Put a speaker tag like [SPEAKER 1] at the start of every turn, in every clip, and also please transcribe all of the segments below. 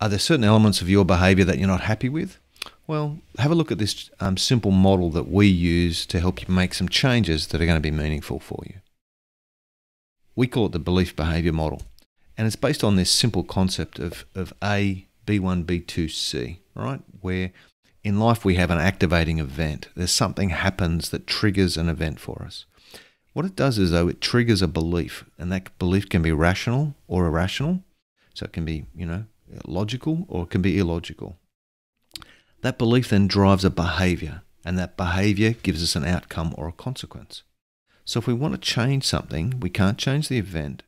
[SPEAKER 1] Are there certain elements of your behaviour that you're not happy with? Well, have a look at this simple model that we use to help you make some changes that are going to be meaningful for you. We call it the belief behaviour model, and it's based on this simple concept of A, B1, B2, C, right? Where in life we have an activating event. There's something happens that triggers an event for us. What it does is, though, it triggers a belief, and that belief can be rational or irrational. So it can be, logical or it can be illogical. That belief then drives a behaviour, and that behaviour gives us an outcome or a consequence. So if we want to change something, we can't change the event,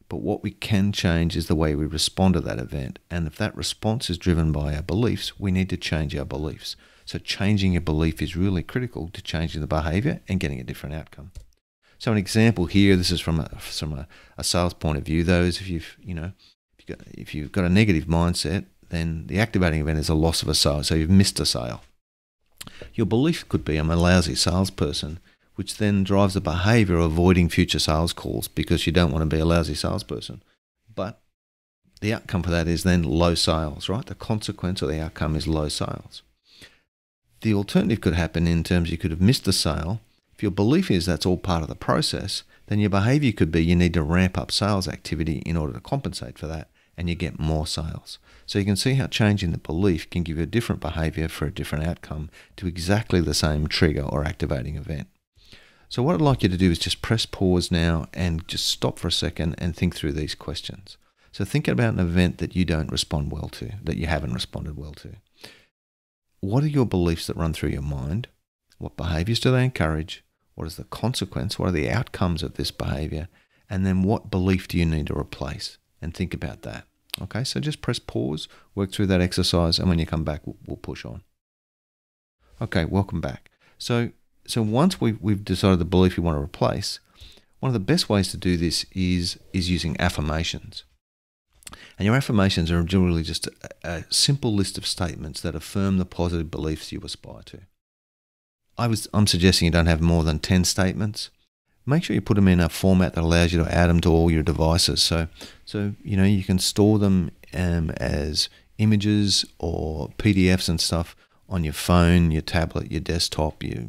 [SPEAKER 1] but what we can change is the way we respond to that event. And if that response is driven by our beliefs, we need to change our beliefs. So changing a belief is really critical to changing the behaviour and getting a different outcome. So an example here, this is from a sales point of view, though, is if you've got a negative mindset, then the activating event is a loss of a sale. So you've missed a sale. Your belief could be, I'm a lousy salesperson, which then drives the behaviour of avoiding future sales calls because you don't want to be a lousy salesperson. But the outcome for that is then low sales, right? The consequence or the outcome is low sales. The alternative could happen in terms you could have missed the sale. If your belief is that's all part of the process, then your behaviour could be you need to ramp up sales activity in order to compensate for that, and you get more sales. So you can see how changing the belief can give you a different behaviour for a different outcome to exactly the same trigger or activating event. So what I'd like you to do is just press pause now and just stop for a second and think through these questions. So think about an event that you don't respond well to, that you haven't responded well to. What are your beliefs that run through your mind? What behaviours do they encourage? What is the consequence? What are the outcomes of this behaviour? And then what belief do you need to replace? And think about that. Okay, so just press pause, work through that exercise, and when you come back, we'll push on. Okay, welcome back. So once we've decided the belief you want to replace, one of the best ways to do this is using affirmations. And your affirmations are generally just a simple list of statements that affirm the positive beliefs you aspire to. I'm suggesting you don't have more than 10 statements. Make sure you put them in a format that allows you to add them to all your devices. So you can store them as images or PDFs and stuff on your phone, your tablet, your desktop, your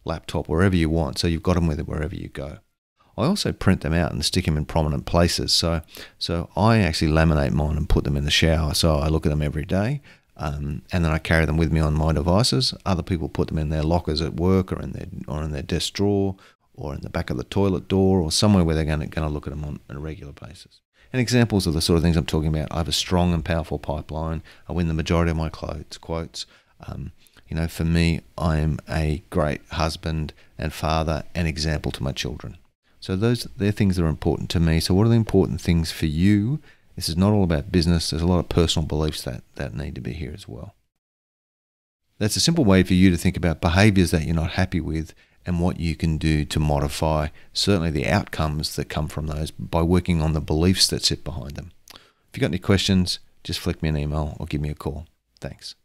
[SPEAKER 1] laptop, wherever you want. So you've got them with it wherever you go. I also print them out and stick them in prominent places. So I actually laminate mine and put them in the shower. So I look at them every day. And then I carry them with me on my devices. Other people put them in their lockers at work or in their desk drawer or in the back of the toilet door or somewhere where they're going to look at them on a regular basis. And examples of the sort of things I'm talking about: I have a strong and powerful pipeline. I win the majority of my quotes. For me, I am a great husband and father and example to my children. So they're things that are important to me. So what are the important things for you? This is not all about business. There's a lot of personal beliefs that need to be here as well. That's a simple way for you to think about behaviours that you're not happy with and what you can do to modify certainly the outcomes that come from those by working on the beliefs that sit behind them. If you've got any questions, just flick me an email or give me a call. Thanks.